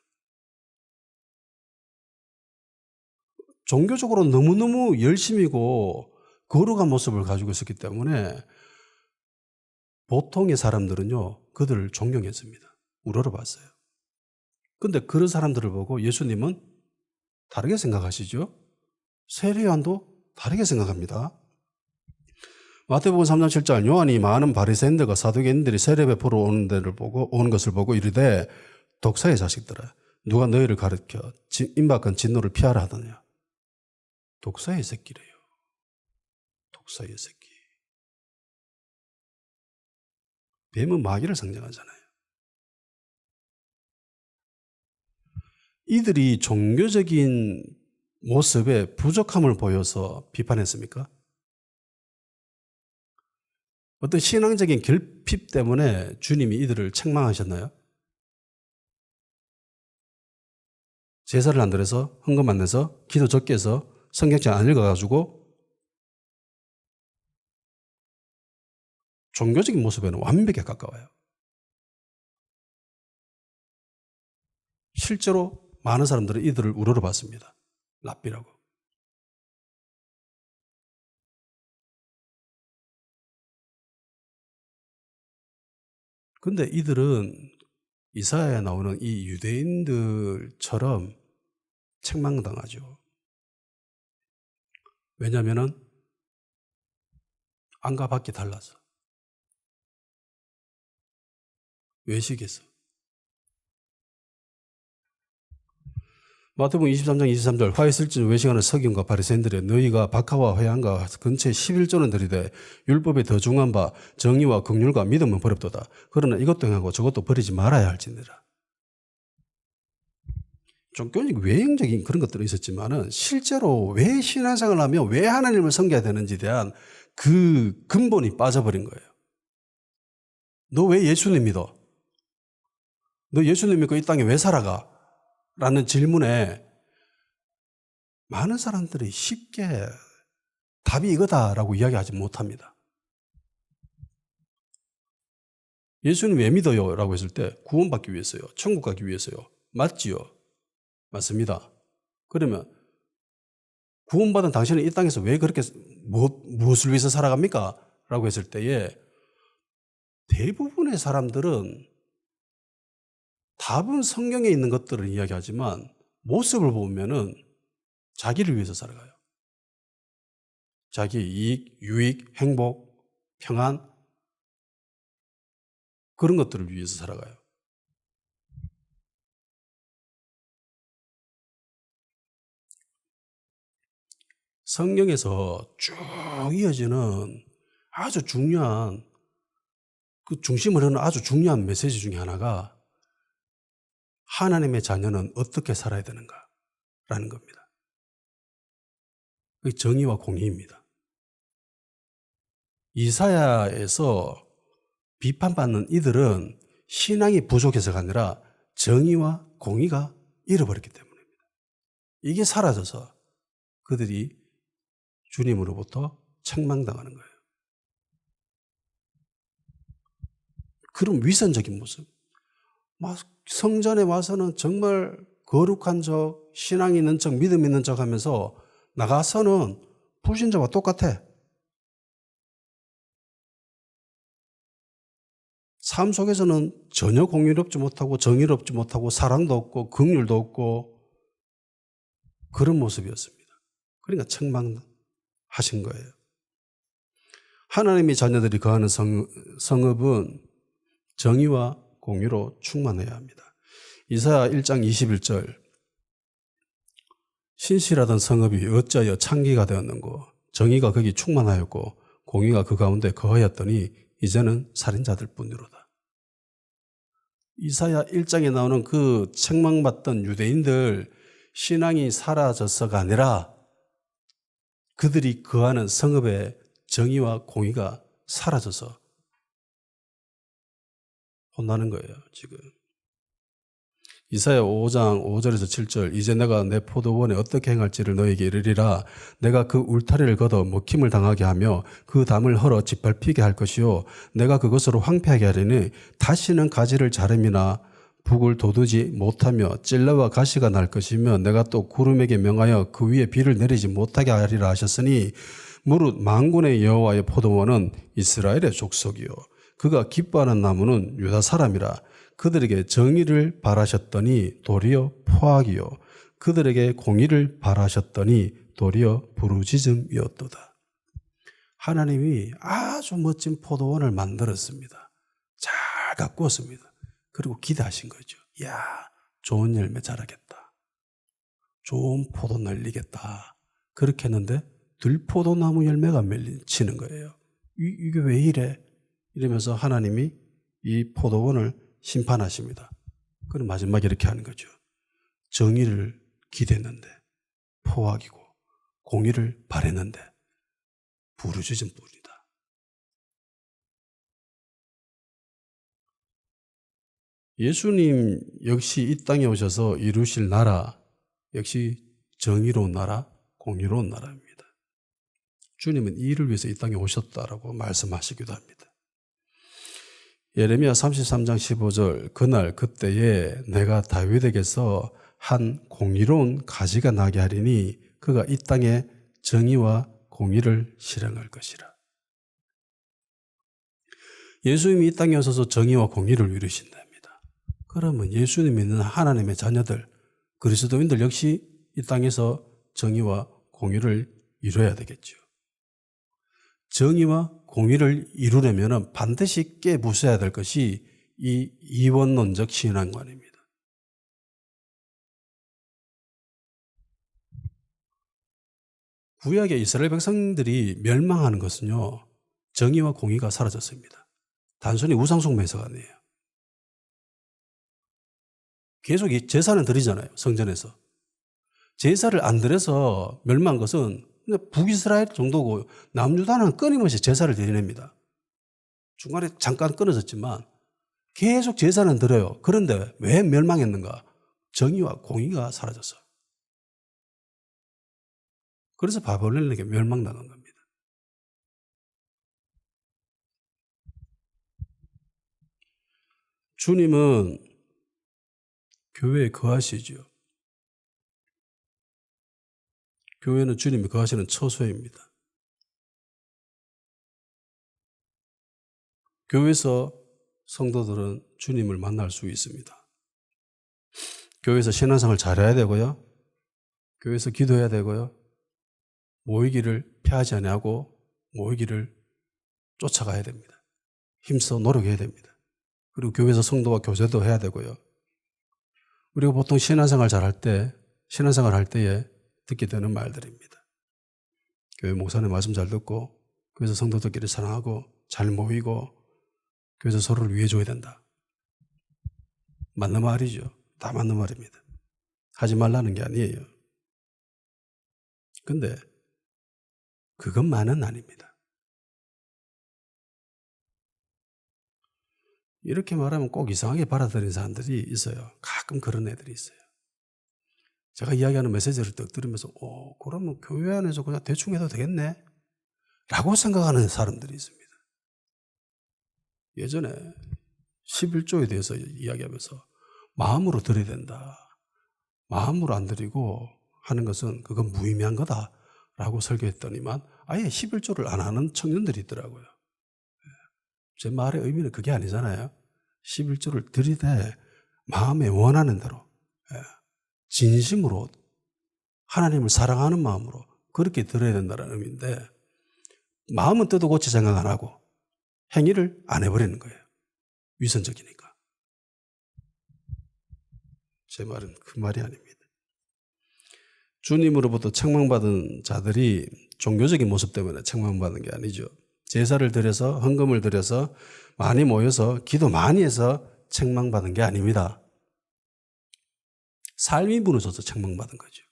종교적으로 너무너무 열심이고 거룩한 모습을 가지고 있었기 때문에 보통의 사람들은요, 그들을 존경했습니다. 우러러봤어요. 근데 그런 사람들을 보고 예수님은 다르게 생각하시죠? 세례요한도 다르게 생각합니다. 마태복음 3장 7절 요한이 많은 바리새인들과 사두개인들이 세례 베풀어 오는 것을 보고 이르되 독사의 자식들아 누가 너희를 가르쳐 임박한 진노를 피하라 하더냐. 독사의 새끼래요. 독사의 새끼. 뱀은 마귀를 상징하잖아요. 이들이 종교적인 모습에 부족함을 보여서 비판했습니까? 어떤 신앙적인 결핍 때문에 주님이 이들을 책망하셨나요? 제사를 안 드려서 헌금 안 내서 기도 적게 해서 성경책 안 읽어가지고 종교적인 모습에는 완벽에 가까워요. 실제로 많은 사람들은 이들을 우러러봤습니다. 랍비라고. 근데 이들은 이사야에 나오는 이 유대인들처럼 책망당하죠. 왜냐하면 안과 밖이 달라서. 외식에서. 마태복음 23장 23절 화 있을지는 외식하는 서기관과 바리새인들의 너희가 박하와 회양과 근처에 11조는 들이되 율법에 더 중한 바 정의와 긍휼과 믿음은 버렵도다. 그러나 이것도 행하고 저것도 버리지 말아야 할지니라. 종교적 외형적인 그런 것들은 있었지만은 실제로 왜 신앙생활을 하며 왜 하나님을 섬겨야 되는지에 대한 그 근본이 빠져버린 거예요. 너 왜 예수님 믿어? 너 예수님 믿고 이 땅에 왜 살아가? 라는 질문에 많은 사람들이 쉽게 답이 이거다라고 이야기하지 못합니다. 예수님 왜 믿어요? 라고 했을 때 구원받기 위해서요. 천국 가기 위해서요. 맞지요? 맞습니다. 그러면 구원받은 당신은 이 땅에서 왜 그렇게 무엇을 위해서 살아갑니까? 라고 했을 때에 대부분의 사람들은 답은 성경에 있는 것들을 이야기하지만 모습을 보면은 자기를 위해서 살아가요. 자기 이익, 유익, 행복, 평안 그런 것들을 위해서 살아가요. 성경에서 쭉 이어지는 아주 중요한 그 중심을 하는 아주 중요한 메시지 중에 하나가 하나님의 자녀는 어떻게 살아야 되는가라는 겁니다. 그게 정의와 공의입니다. 이사야에서 비판받는 이들은 신앙이 부족해서가 아니라 정의와 공의가 잃어버렸기 때문입니다. 이게 사라져서 그들이 주님으로부터 책망당하는 거예요. 그런 위선적인 모습. 성전에 와서는 정말 거룩한 척, 신앙 있는 척, 믿음 있는 척 하면서 나가서는 불신자와 똑같아. 삶 속에서는 전혀 공의롭지 못하고 정의롭지 못하고 사랑도 없고 긍휼도 없고 그런 모습이었습니다. 그러니까 책망하신 거예요. 하나님의 자녀들이 거하는 성읍은 정의와 공의로 충만해야 합니다. 이사야 1장 21절 신실하던 성읍이 어찌하여 창기가 되었는고 정의가 거기 충만하였고 공의가 그 가운데 거하였더니 이제는 살인자들 뿐이로다. 이사야 1장에 나오는 그 책망받던 유대인들 신앙이 사라져서가 아니라 그들이 거하는 성읍의 정의와 공의가 사라져서 혼나는 거예요, 지금. 이사야 5장 5절에서 7절 이제 내가 내 포도원에 어떻게 행할지를 너에게 이르리라. 내가 그 울타리를 걷어 먹힘을 당하게 하며 그 담을 헐어 짓밟히게 할 것이요 내가 그것으로 황폐하게 하리니 다시는 가지를 자름이나 북을 돋우지 못하며 찔레와 가시가 날 것이며 내가 또 구름에게 명하여 그 위에 비를 내리지 못하게 하리라 하셨으니 무릇 만군의 여호와의 포도원은 이스라엘의 족속이요 그가 기뻐하는 나무는 유다 사람이라. 그들에게 정의를 바라셨더니 도리어 포악이요 그들에게 공의를 바라셨더니 도리어 부르짖음이었도다. 하나님이 아주 멋진 포도원을 만들었습니다. 잘 가꾸었습니다. 그리고 기대하신 거죠. 야, 좋은 열매 자라겠다. 좋은 포도 날리겠다. 그렇게 했는데 들포도나무 열매가 맺히는 거예요. 이게 왜 이래? 이러면서 하나님이 이 포도원을 심판하십니다. 그럼 마지막에 이렇게 하는 거죠. 정의를 기대했는데 포악이고 공의를 바랬는데 부르짖음뿐이다. 예수님 역시 이 땅에 오셔서 이루실 나라 역시 정의로운 나라, 공의로운 나라입니다. 주님은 이 일을 위해서 이 땅에 오셨다라고 말씀하시기도 합니다. 예레미야 33장 15절 그날 그때에 내가 다윗에게서 한 공의로운 가지가 나게 하리니 그가 이 땅에 정의와 공의를 실행할 것이라. 예수님이 이 땅에 오셔서 정의와 공의를 이루신답니다. 그러면 예수님 믿는 하나님의 자녀들, 그리스도인들 역시 이 땅에서 정의와 공의를 이루어야 되겠죠. 정의와 공의를 이루려면 반드시 깨부숴야 될 것이 이 이원론적 신앙관입니다. 구약의 이스라엘 백성들이 멸망하는 것은요, 정의와 공의가 사라졌습니다. 단순히 우상숭배에서가 아니에요. 계속 이 제사는 드리잖아요, 성전에서. 제사를 안 드려서 멸망한 것은 북이스라엘 정도고 남유다는 끊임없이 제사를 드립니다. 중간에 잠깐 끊어졌지만 계속 제사는 드려요. 그런데 왜 멸망했는가? 정의와 공의가 사라졌어요. 그래서 바벨론에게 멸망당한 겁니다. 주님은 교회에 거하시죠. 교회는 주님이 거하시는 처소입니다. 교회에서 성도들은 주님을 만날 수 있습니다. 교회에서 신앙생활 잘해야 되고요. 교회에서 기도해야 되고요. 모이기를 피하지 아니하고 모이기를 쫓아가야 됩니다. 힘써 노력해야 됩니다. 그리고 교회에서 성도와 교제도 해야 되고요. 우리가 보통 신앙생활 잘할 때, 신앙생활 할 때에 듣게 되는 말들입니다. 교회 목사님 말씀 잘 듣고 교회에서 성도들끼리 사랑하고 잘 모이고 교회에서 서로를 위해줘야 된다. 맞는 말이죠. 다 맞는 말입니다. 하지 말라는 게 아니에요. 근데 그것만은 아닙니다. 이렇게 말하면 꼭 이상하게 받아들이는 사람들이 있어요. 가끔 그런 애들이 있어요. 제가 이야기하는 메시지를 딱 들으면서 그러면 교회 안에서 그냥 대충 해도 되겠네? 라고 생각하는 사람들이 있습니다. 예전에 11조에 대해서 이야기하면서 마음으로 드려야 된다. 마음으로 안 드리고 하는 것은 그건 무의미한 거다라고 설교했더니만 아예 11조를 안 하는 청년들이 있더라고요. 제 말의 의미는 그게 아니잖아요. 11조를 드리되 마음에 원하는 대로 진심으로 하나님을 사랑하는 마음으로 그렇게 드려야 된다는 의미인데 마음은 뜻도 고치 생각 안 하고 행위를 안 해버리는 거예요. 위선적이니까. 제 말은 그 말이 아닙니다. 주님으로부터 책망받은 자들이 종교적인 모습 때문에 책망받은 게 아니죠. 제사를 드려서 헌금을 드려서 많이 모여서 기도 많이 해서 책망받은 게 아닙니다. 삶이 무너져서 책망받은 거죠.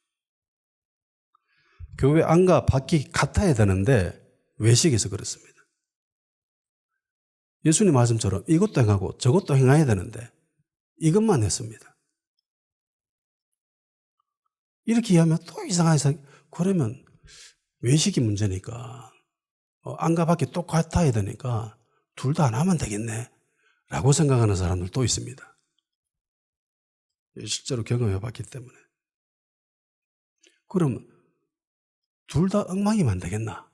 교회 안과 밖이 같아야 되는데 외식해서 그렇습니다. 예수님 말씀처럼 이것도 행하고 저것도 행해야 되는데 이것만 했습니다. 이렇게 이해하면 또 이상하게 그러면 외식이 문제니까 안과 밖이 똑같아야 되니까 둘 다 안 하면 되겠네 라고 생각하는 사람들도 있습니다. 실제로 경험해 봤기 때문에. 그럼 둘 다 엉망이면 안 되겠나?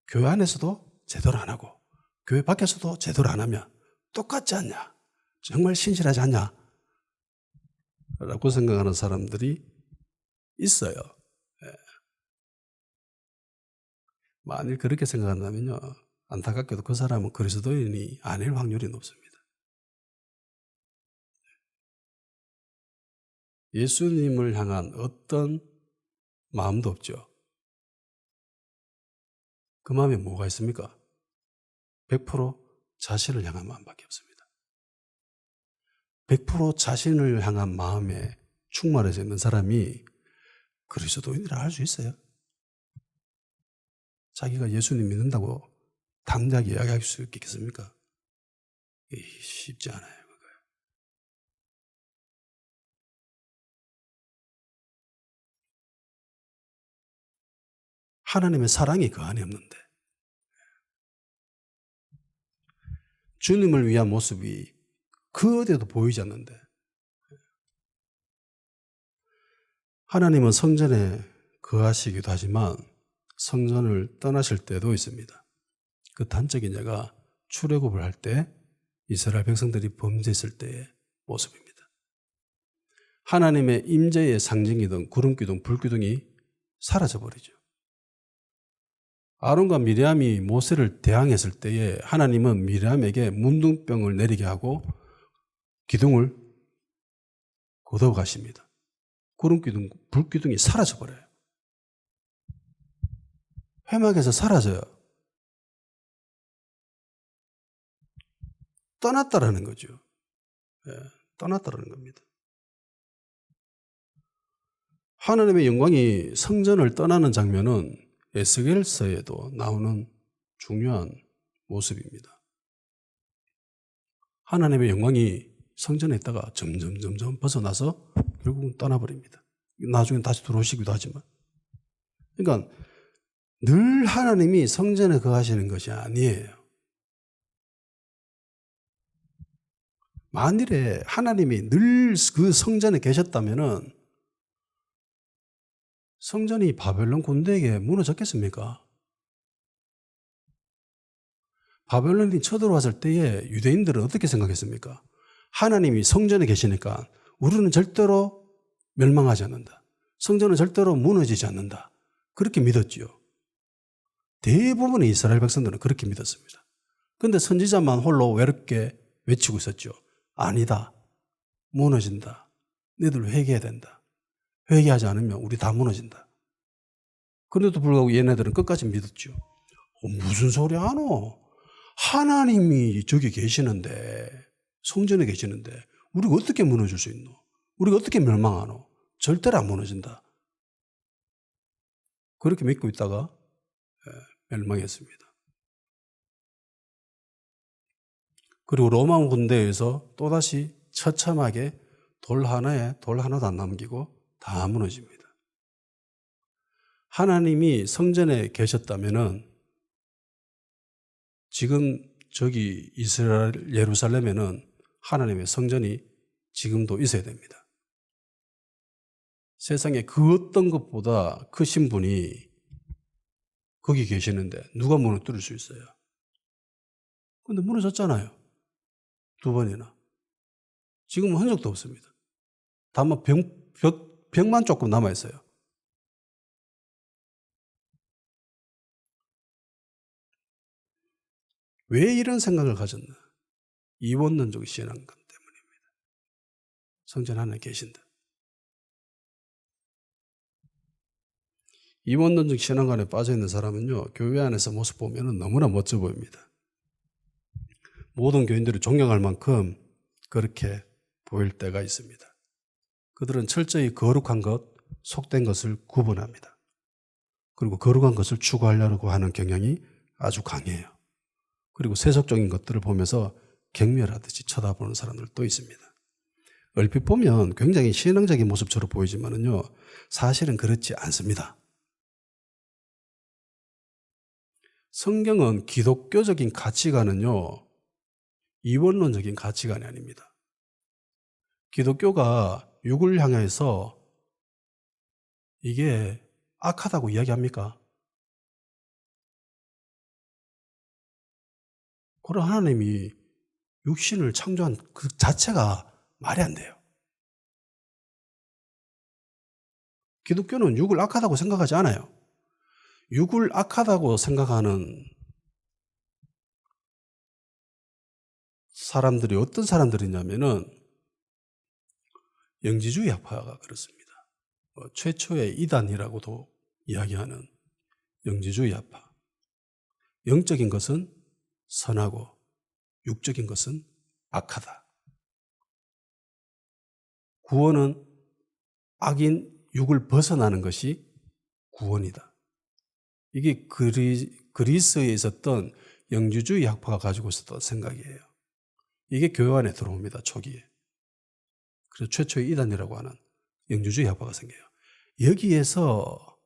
교회 안에서도 제대로 안 하고 교회 밖에서도 제대로 안 하면 똑같지 않냐? 정말 신실하지 않냐? 라고 생각하는 사람들이 있어요. 예. 만일 그렇게 생각한다면요, 안타깝게도 그 사람은 그리스도인이 아닐 확률이 높습니다. 예수님을 향한 어떤 마음도 없죠. 그 마음에 뭐가 있습니까? 100% 자신을 향한 마음밖에 없습니다. 100% 자신을 향한 마음에 충만해져 있는 사람이 그리스도인이라 할 수 있어요? 자기가 예수님 믿는다고 담대하게 이야기할 수 있겠습니까? 쉽지 않아요. 하나님의 사랑이 그 안에 없는데, 주님을 위한 모습이 그 어디에도 보이지 않는데, 하나님은 성전에 거하시기도 하지만 성전을 떠나실 때도 있습니다. 그 단적인 예가 출애굽을 할 때 이스라엘 백성들이 범죄했을 때의 모습입니다. 하나님의 임재의 상징이던 구름기둥, 불기둥이 사라져버리죠. 아론과 미리암이 모세를 대항했을 때에 하나님은 미리암에게 문둥병을 내리게 하고 기둥을 걷어 가십니다. 구름기둥, 불기둥이 사라져버려요. 회막에서 사라져요. 떠났다라는 거죠. 예, 떠났다라는 겁니다. 하나님의 영광이 성전을 떠나는 장면은 에스겔서에도 나오는 중요한 모습입니다. 하나님의 영광이 성전에 있다가 점점 벗어나서 결국은 떠나버립니다. 나중에 다시 들어오시기도 하지만. 그러니까 늘 하나님이 성전에 거하시는 것이 아니에요. 만일에 하나님이 늘 그 성전에 계셨다면은 성전이 바벨론 군대에게 무너졌겠습니까? 바벨론이 쳐들어왔을 때에 유대인들은 어떻게 생각했습니까? 하나님이 성전에 계시니까 우리는 절대로 멸망하지 않는다. 성전은 절대로 무너지지 않는다. 그렇게 믿었지요. 대부분의 이스라엘 백성들은 그렇게 믿었습니다. 그런데 선지자만 홀로 외롭게 외치고 있었죠. 아니다. 무너진다. 너희들 회개해야 된다. 회개하지 않으면 우리 다 무너진다. 그런데도 불구하고 얘네들은 끝까지 믿었죠. 무슨 소리 하노? 하나님이 저기 계시는데, 성전에 계시는데 우리가 어떻게 무너질 수 있노? 우리가 어떻게 멸망하노? 절대로 안 무너진다. 그렇게 믿고 있다가 멸망했습니다. 그리고 로마 군대에서 또다시 처참하게 돌 하나도 안 남기고 다 무너집니다. 하나님이 성전에 계셨다면은 지금 저기 이스라엘 예루살렘에는 하나님의 성전이 지금도 있어야 됩니다. 세상에 그 어떤 것보다 크신 분이 거기 계시는데 누가 무너뜨릴 수 있어요? 그런데 무너졌잖아요. 2번이나. 지금은 흔적도 없습니다. 다만 벽만 조금 남아있어요. 왜 이런 생각을 가졌나? 이원론적 신앙관 때문입니다. 성전 안에 계신다. 이원론적 신앙관에 빠져있는 사람은요, 교회 안에서 모습 보면 너무나 멋져 보입니다. 모든 교인들이 존경할 만큼 그렇게 보일 때가 있습니다. 그들은 철저히 거룩한 것, 속된 것을 구분합니다. 그리고 거룩한 것을 추구하려고 하는 경향이 아주 강해요. 그리고 세속적인 것들을 보면서 경멸하듯이 쳐다보는 사람들도 있습니다. 얼핏 보면 굉장히 신앙적인 모습처럼 보이지만은요, 사실은 그렇지 않습니다. 성경은 기독교적인 가치관은요, 이원론적인 가치관이 아닙니다. 기독교가 육을 향해서 이게 악하다고 이야기합니까? 그런 하나님이 육신을 창조한 그 자체가 말이 안 돼요. 기독교는 육을 악하다고 생각하지 않아요. 육을 악하다고 생각하는 사람들이 어떤 사람들이냐면은 영지주의 학파가 그렇습니다. 최초의 이단이라고도 이야기하는 영지주의 학파. 영적인 것은 선하고 육적인 것은 악하다. 구원은 악인 육을 벗어나는 것이 구원이다. 이게 그리스에 있었던 영지주의 학파가 가지고 있었던 생각이에요. 이게 교회 안에 들어옵니다. 초기에. 그래서 최초의 이단이라고 하는 영지주의 학파가 생겨요. 여기에서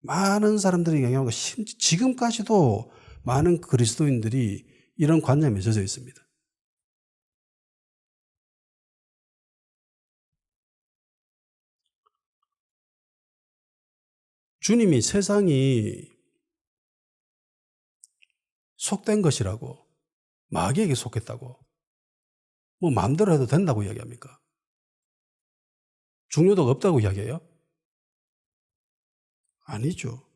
많은 사람들이 영향을 받고 지금까지도 많은 그리스도인들이 이런 관념에 젖어 있습니다. 주님이 세상이 속된 것이라고, 마귀에게 속했다고, 뭐 마음대로 해도 된다고 이야기합니까? 중요도가 없다고 이야기해요? 아니죠.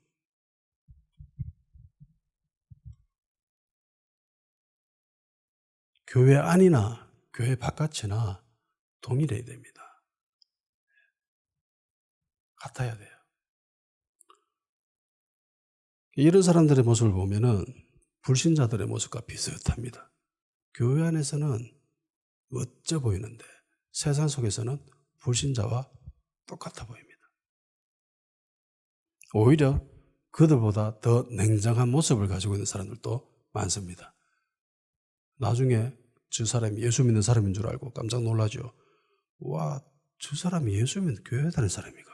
교회 안이나 교회 바깥이나 동일해야 됩니다. 같아야 돼요. 이런 사람들의 모습을 보면은 불신자들의 모습과 비슷합니다. 교회 안에서는 멋져 보이는데 세상 속에서는 불신자와 똑같아 보입니다. 오히려 그들보다 더 냉정한 모습을 가지고 있는 사람들도 많습니다. 나중에 저 사람이 예수 믿는 사람인 줄 알고 깜짝 놀라죠. 와, 저 사람이 예수 믿는 교회 다니는 사람인가?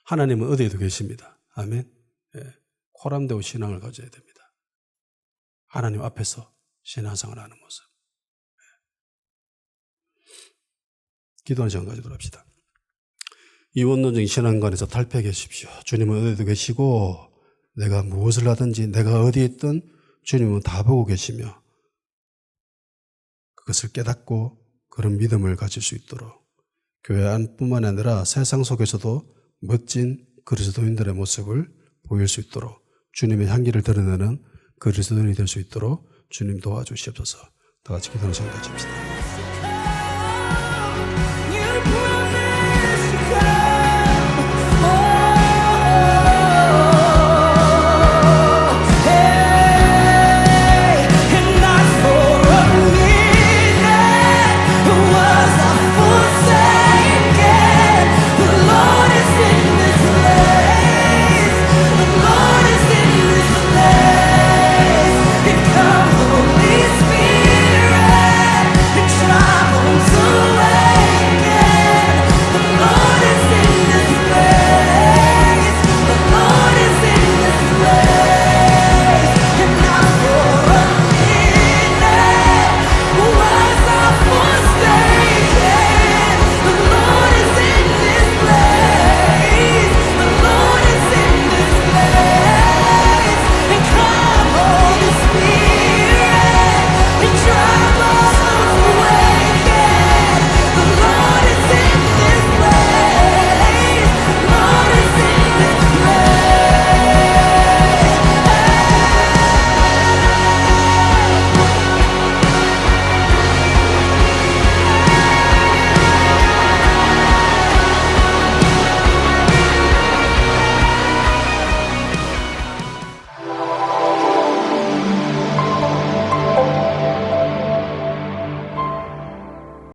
하나님은 어디에도 계십니다. 아멘. 예. 코람되고 신앙을 가져야 됩니다. 하나님 앞에서 신앙생활을 하는 모습. 기도하는 시간 가지도록 합시다. 이원론적인 신앙관에서 탈피하게 하십시오. 주님은 어디에도 계시고 내가 무엇을 하든지 내가 어디에 있든 주님은 다 보고 계시며 그것을 깨닫고 그런 믿음을 가질 수 있도록 교회 안뿐만 아니라 세상 속에서도 멋진 그리스도인들의 모습을 보일 수 있도록 주님의 향기를 드러내는 그리스도인이 될 수 있도록 주님 도와주시옵소서. 다 같이 기도하는 시간 가집시다.